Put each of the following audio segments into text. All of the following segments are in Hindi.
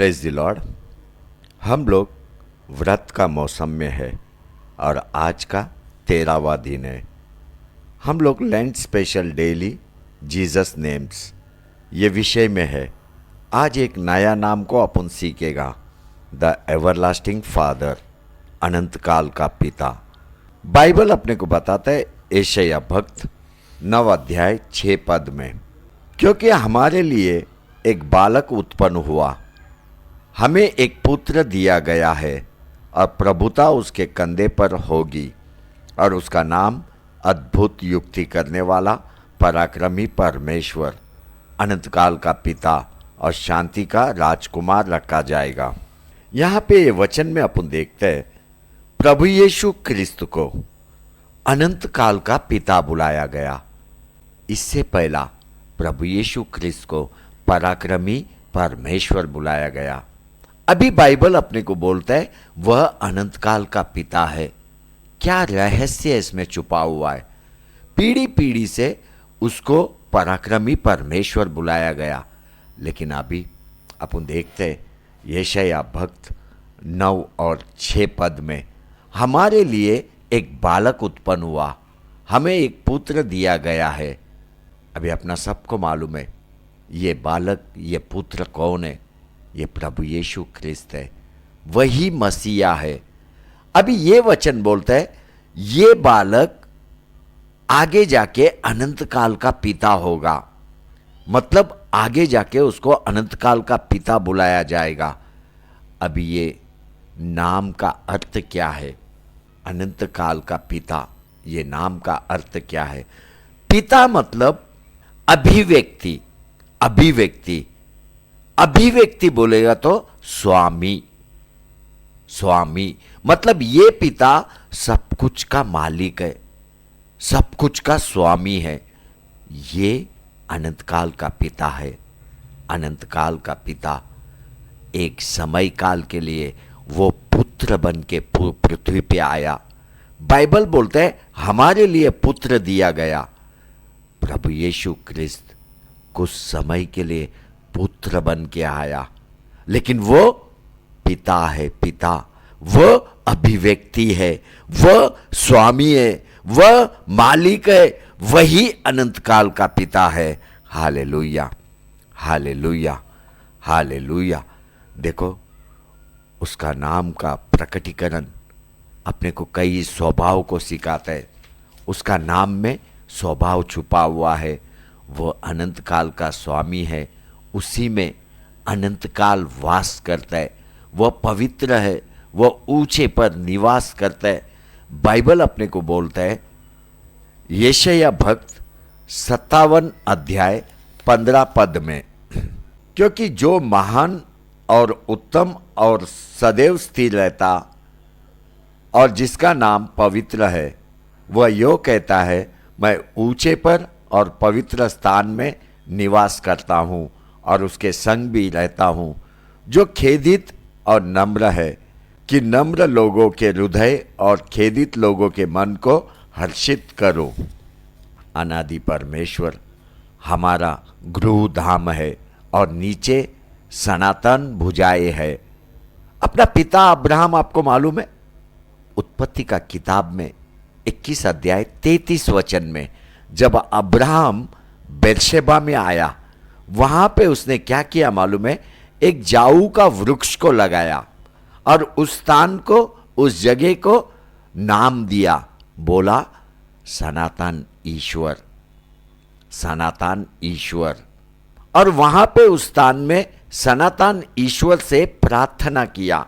Praise the Lord. हम लोग व्रत का मौसम में है और आज का 13वां दिन है। हम लोग land special daily Jesus names ये विषय में है। आज एक नया नाम को अपन सीखेगा, द एवरलास्टिंग फादर, अनंत काल का पिता। बाइबल अपने को बताता है यशायाह भक्त 9 अध्याय 6 पद में, क्योंकि हमारे लिए एक बालक उत्पन्न हुआ, हमें एक पुत्र दिया गया है और प्रभुता उसके कंधे पर होगी और उसका नाम अद्भुत युक्ति करने वाला, पराक्रमी परमेश्वर, अनंत काल का पिता और शांति का राजकुमार रखा जाएगा। यहाँ पे ये वचन में अपन देखते हैं प्रभु यीशु क्रिस्त को अनंत काल का पिता बुलाया गया। इससे पहला प्रभु यीशु क्रिस्त को पराक्रमी परमेश्वर बुलाया गया। अभी बाइबल अपने को बोलता है वह अनंत काल का पिता है। क्या रहस्य इसमें छुपा हुआ है? पीढ़ी पीढ़ी से उसको पराक्रमी परमेश्वर बुलाया गया, लेकिन अभी अपन देखते हैं यशायाह भक्त 9 और 6 पद में, हमारे लिए एक बालक उत्पन्न हुआ, हमें एक पुत्र दिया गया है। अभी अपना सबको मालूम है ये बालक, ये पुत्र कौन है? ये प्रभु यीशु क्रिस्त है, वही मसीहा है। अभी ये वचन बोलता है ये बालक आगे जाके अनंत काल का पिता होगा, मतलब आगे जाके उसको अनंत काल का पिता बुलाया जाएगा। अभी ये नाम का अर्थ क्या है? अनंत काल का पिता, ये नाम का अर्थ क्या है? पिता मतलब अभिव्यक्ति, अभिव्यक्ति, अभिव्यक्ति बोलेगा तो स्वामी, स्वामी मतलब ये पिता सब कुछ का मालिक है, सब कुछ का स्वामी है। ये अनंत काल का पिता है। अनंत काल का पिता एक समय काल के लिए वो पुत्र बन के पृथ्वी पे आया। बाइबल बोलता है हमारे लिए पुत्र दिया गया। प्रभु यीशु क्रिस्त कुछ समय के लिए पुत्र बन के आया, लेकिन वो पिता है, पिता, वो अभिव्यक्ति है, वह स्वामी है, वह मालिक है, वही अनंत काल का पिता है। Hallelujah, hallelujah, hallelujah. देखो उसका नाम का प्रकटीकरण अपने को कई स्वभाव को सिखाता है। उसका नाम में स्वभाव छुपा हुआ है। वो अनंत काल का स्वामी है, उसी में अनंत काल वास करता है। वह पवित्र है, वह ऊंचे पर निवास करता है। बाइबल अपने को बोलता है यशायाह भक्त 57 अध्याय 15 पद में, क्योंकि जो महान और उत्तम और सदैव स्थिर रहता और जिसका नाम पवित्र है, वह यो कहता है मैं ऊंचे पर और पवित्र स्थान में निवास करता हूँ और उसके संग भी रहता हूँ, जो खेदित और नम्र है, कि नम्र लोगों के हृदय और खेदित लोगों के मन को हर्षित करो। अनादि परमेश्वर हमारा गृह धाम है और नीचे सनातन भुजाएं है। अपना पिता अब्राहम आपको मालूम है, उत्पत्ति का किताब में 21 अध्याय 33 वचन में, जब अब्राहम बेरशेबा में आया, वहां पे उसने क्या किया मालूम है? एक जाऊ का वृक्ष को लगाया और उस स्थान को, उस जगह को नाम दिया, बोला सनातन ईश्वर, सनातन ईश्वर। और वहां पे उस स्थान में सनातन ईश्वर से प्रार्थना किया।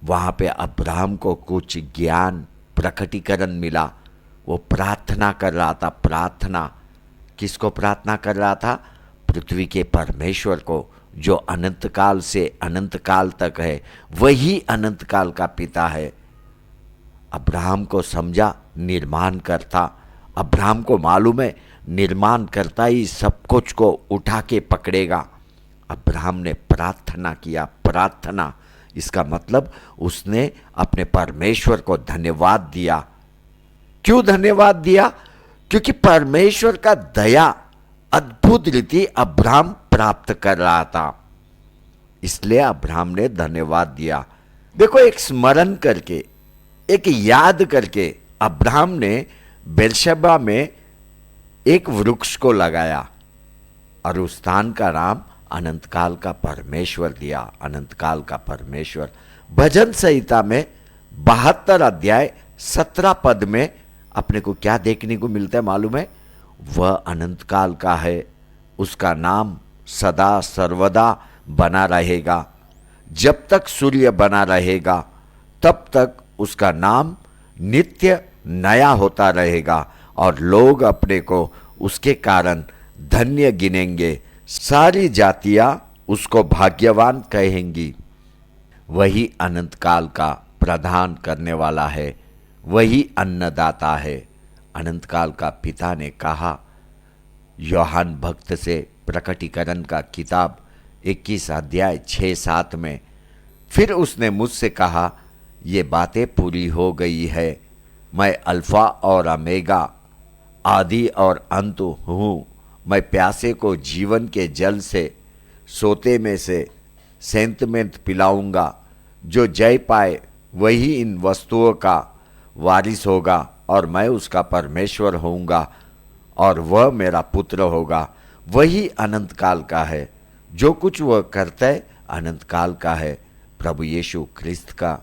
वहां पे अब्राहम को कुछ ज्ञान प्रकटीकरण मिला। वो प्रार्थना कर रहा था। प्रार्थना किसको प्रार्थना कर रहा था? पृथ्वी के परमेश्वर को, जो अनंत काल से अनंत काल तक है, वही अनंत काल का पिता है। अब्राहम को समझा निर्माण करता। अब्राहम को मालूम है निर्माण करता ही सब कुछ को उठा के पकड़ेगा। अब्राहम ने प्रार्थना किया। प्रार्थना इसका मतलब उसने अपने परमेश्वर को धन्यवाद दिया। क्यों धन्यवाद दिया? क्योंकि परमेश्वर का दया अद्भुत रीति अब्राहम प्राप्त कर रहा था। इसलिए अब्राहम ने धन्यवाद दिया। देखो, एक स्मरण करके, एक याद करके अब्राहम ने बेरशेबा में एक वृक्ष को लगाया और उस स्थान का नाम अनंतकाल का परमेश्वर दिया। अनंतकाल का परमेश्वर। भजन संहिता में 72 अध्याय 17 पद में अपने को क्या देखने को मिलता है मालूम है? वह अनंतकाल का है, उसका नाम सदा सर्वदा बना रहेगा। जब तक सूर्य बना रहेगा तब तक उसका नाम नित्य नया होता रहेगा और लोग अपने को उसके कारण धन्य गिनेंगे। सारी जातियां उसको भाग्यवान कहेंगी। वही अनंतकाल का प्रदान करने वाला है, वही अन्नदाता है। अनंतकाल का पिता ने कहा यूहन्ना भक्त से, प्रकटीकरण का किताब 21 अध्याय 6-7 में, फिर उसने मुझसे कहा ये बातें पूरी हो गई है। मैं अल्फा और ओमेगा, आदि और अंत हूँ। मैं प्यासे को जीवन के जल से, सोते में से सेंतमेंत पिलाऊंगा। जो जय पाए वही इन वस्तुओं का वारिस होगा और मैं उसका परमेश्वर होऊंगा और वह मेरा पुत्र होगा। वही अनंत काल का है। जो कुछ वह करता है अनंत काल का है। प्रभु यीशु ख्रिस्त का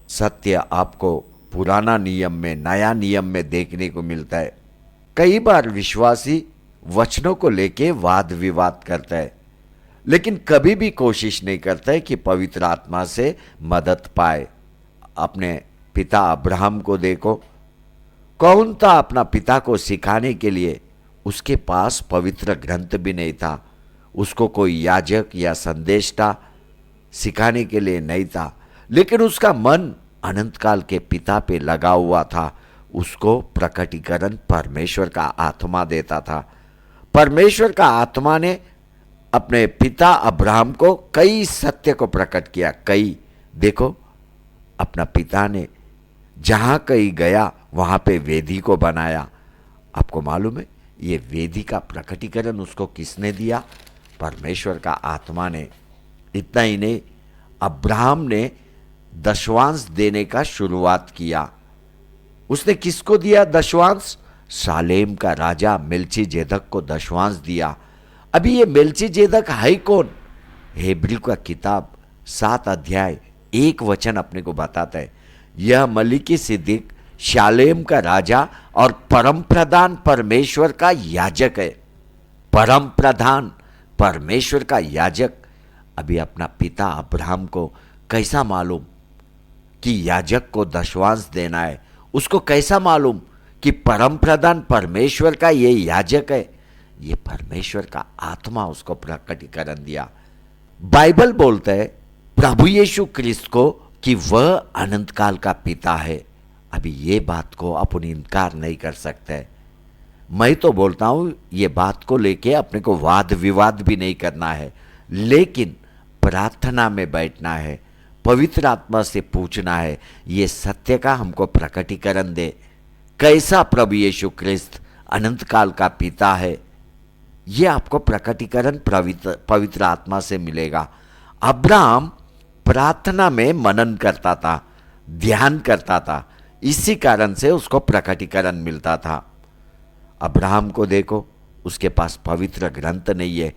सत्य आपको पुराना नियम में, नया नियम में देखने को मिलता है। कई बार विश्वासी वचनों को लेके वाद विवाद करता है, लेकिन कभी भी कोशिश नहीं करता है कि पवित्र आत्मा से मदद पाए। अपने पिता अब्राहम को देखो, कौन था अपना पिता को सिखाने के लिए? उसके पास पवित्र ग्रंथ भी नहीं था, उसको कोई याजक या संदेष्टा सिखाने के लिए नहीं था, लेकिन उसका मन अनंतकाल के पिता पे लगा हुआ था। उसको प्रकटीकरण परमेश्वर का आत्मा देता था। परमेश्वर का आत्मा ने अपने पिता अब्राहम को कई सत्य को प्रकट किया। कई देखो, अपना पिता ने जहाँ कहीं गया वहाँ पे वेदी को बनाया। आपको मालूम है ये वेदी का प्रकटीकरण उसको किसने दिया? परमेश्वर का आत्मा ने। इतना ही नहीं, अब्राहम ने दशवांश देने का शुरुआत किया। उसने किसको दिया दशवांश? सालेम का राजा मेल्कीजेदक को दशवांश दिया। अभी ये मेल्कीजेदक है कौन? हेब्री का किताब 7 अध्याय 1 वचन अपने को बताता है, यह मलिकिसिदक शालेम का राजा और परम प्रधान परमेश्वर का याजक है। परम प्रधान परमेश्वर का याजक। अभी अपना पिता अब्राहम को कैसा मालूम कि याजक को दशवांश देना है? उसको कैसा मालूम कि परम प्रधान परमेश्वर का ये याजक है? ये परमेश्वर का आत्मा उसको प्रकटीकरण दिया। बाइबल बोलता है प्रभु यीशु ख्रिस्त को कि वह अनंत काल का पिता है। अभी ये बात को अपन इनकार नहीं कर सकते। मैं तो बोलता हूं ये बात को लेके अपने को वाद विवाद भी नहीं करना है, लेकिन प्रार्थना में बैठना है, पवित्र आत्मा से पूछना है ये सत्य का हमको प्रकटीकरण दे। कैसा प्रभु यीशु ख्रिस्त अनंत काल का पिता है, ये आपको प्रकटीकरण पवित्र आत्मा से मिलेगा। अब्राहम प्रार्थना में मनन करता था, ध्यान करता था, इसी कारण से उसको प्रकटीकरण मिलता था। अब्राहम को देखो, उसके पास पवित्र ग्रंथ नहीं है,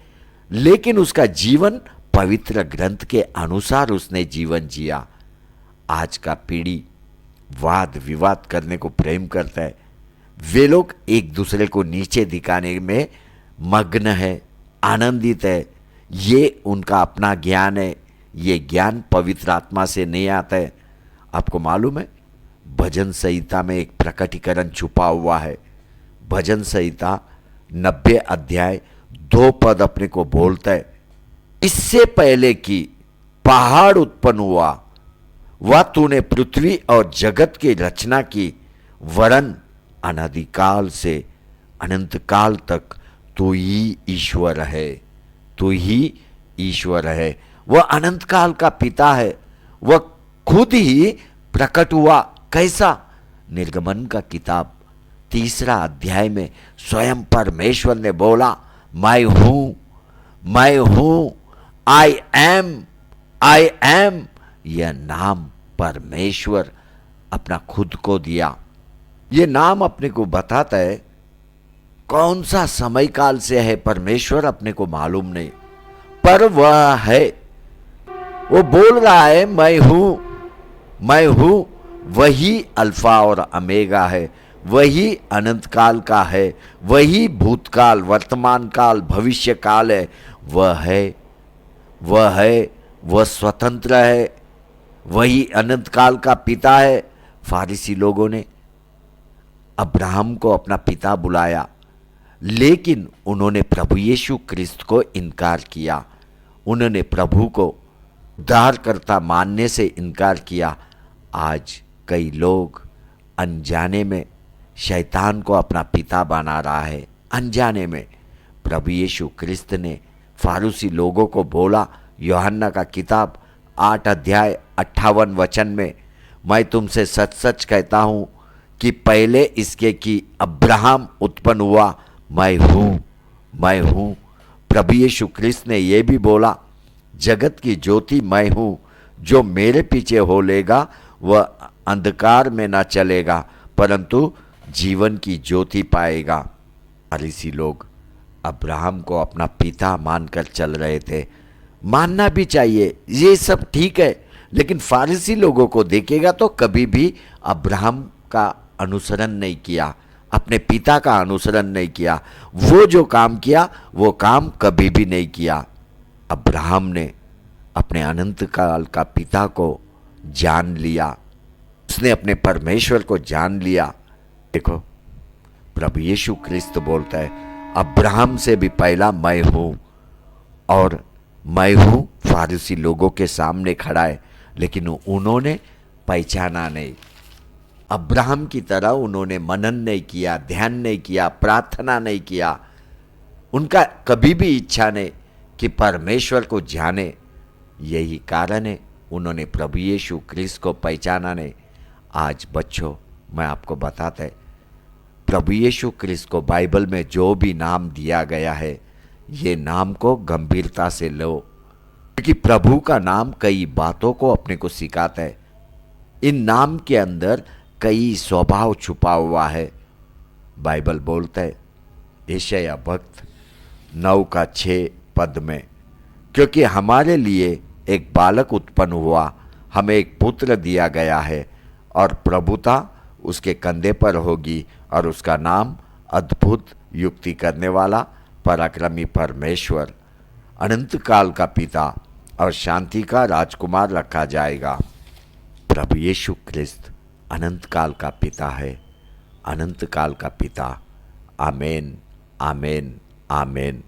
लेकिन उसका जीवन पवित्र ग्रंथ के अनुसार उसने जीवन जिया। आज का पीढ़ी वाद विवाद करने को प्रेम करता है। वे लोग एक दूसरे को नीचे दिखाने में मग्न है, आनंदित है। ये उनका अपना ज्ञान है, ये ज्ञान पवित्र आत्मा से नहीं आता है। आपको मालूम है भजन संहिता में एक प्रकटीकरण छुपा हुआ है। भजन संहिता 90 अध्याय 2 पद अपने को बोलता है, इससे पहले कि पहाड़ उत्पन्न हुआ वह तूने पृथ्वी और जगत की रचना की, वरन अनादिकाल से अनंत काल तक तू ही ईश्वर है। तू ही ईश्वर है। वह अनंत काल का पिता है। वह खुद ही प्रकट हुआ। कैसा? निर्गमन का किताब 3 अध्याय में स्वयं परमेश्वर ने बोला, मैं हूं, आई एम। आई एम, यह नाम परमेश्वर अपना खुद को दिया। यह नाम अपने को बताता है कौन सा समय काल से है परमेश्वर अपने को मालूम नहीं, पर वह है। वो बोल रहा है मैं हूं, मैं हूं, वही अल्फा और अमेगा है, वही अनंत काल का है, वही भूतकाल, वर्तमान काल, भविष्य काल है। वह है, वह है, वह स्वतंत्र है, वही अनंत काल का पिता है। फारिसी लोगों ने अब्राहम को अपना पिता बुलाया, लेकिन उन्होंने प्रभु यीशु क्रिस्त को इनकार किया। उन्होंने प्रभु को उद्धारकर्ता मानने से इनकार किया। आज कई लोग अनजाने में शैतान को अपना पिता बना रहा है। अनजाने में प्रभु यीशु क्रिस्त ने फारूसी लोगों को बोला, यूहन्ना का किताब 8 अध्याय 58 वचन में, मैं तुमसे सच सच कहता हूं कि पहले इसके कि अब्राहम उत्पन्न हुआ, मैं हूं, मैं हूं। प्रभु यीशु क्रिस्त ने यह भी बोला, जगत की ज्योति मैं हूं, जो मेरे पीछे हो लेगा वह अंधकार में ना चलेगा परंतु जीवन की ज्योति पाएगा। फरीसी लोग अब्राहम को अपना पिता मानकर चल रहे थे। मानना भी चाहिए, ये सब ठीक है, लेकिन फारसी लोगों को देखेगा तो कभी भी अब्राहम का अनुसरण नहीं किया, अपने पिता का अनुसरण नहीं किया। वो जो काम किया वो काम कभी भी नहीं किया। अब्राहम ने अपने अनंत काल का पिता को जान लिया, उसने अपने परमेश्वर को जान लिया। देखो प्रभु यीशु क्रिस्त बोलता है, अब्राहम से भी पहला मैं हूं। और मैं हूं फारसी लोगों के सामने खड़ा है, लेकिन उन्होंने पहचाना नहीं। अब्राहम की तरह उन्होंने मनन नहीं किया, ध्यान नहीं किया, प्रार्थना नहीं किया। उनका कभी भी इच्छा नहीं कि परमेश्वर को जाने। यही कारण है उन्होंने प्रभु यीशु क्रिस्त को पहचाना नहीं। आज बच्चों मैं आपको बताता है, प्रभु यीशु क्रिस्त को बाइबल में जो भी नाम दिया गया है, ये नाम को गंभीरता से लो, क्योंकि प्रभु का नाम कई बातों को अपने को सिखाता है। इन नाम के अंदर कई स्वभाव छुपा हुआ है। बाइबल बोलता है यशायाह भक्त 9:6 में, क्योंकि हमारे लिए एक बालक उत्पन्न हुआ, हमें एक पुत्र दिया गया है और प्रभुता उसके कंधे पर होगी और उसका नाम अद्भुत, युक्ति करने वाला, पराक्रमी परमेश्वर, अनंत काल का पिता और शांति का राजकुमार रखा जाएगा। प्रभु यीशु क्रिस्त अनंत काल का पिता है, अनंत काल का पिता। आमेन, आमेन, आमेन।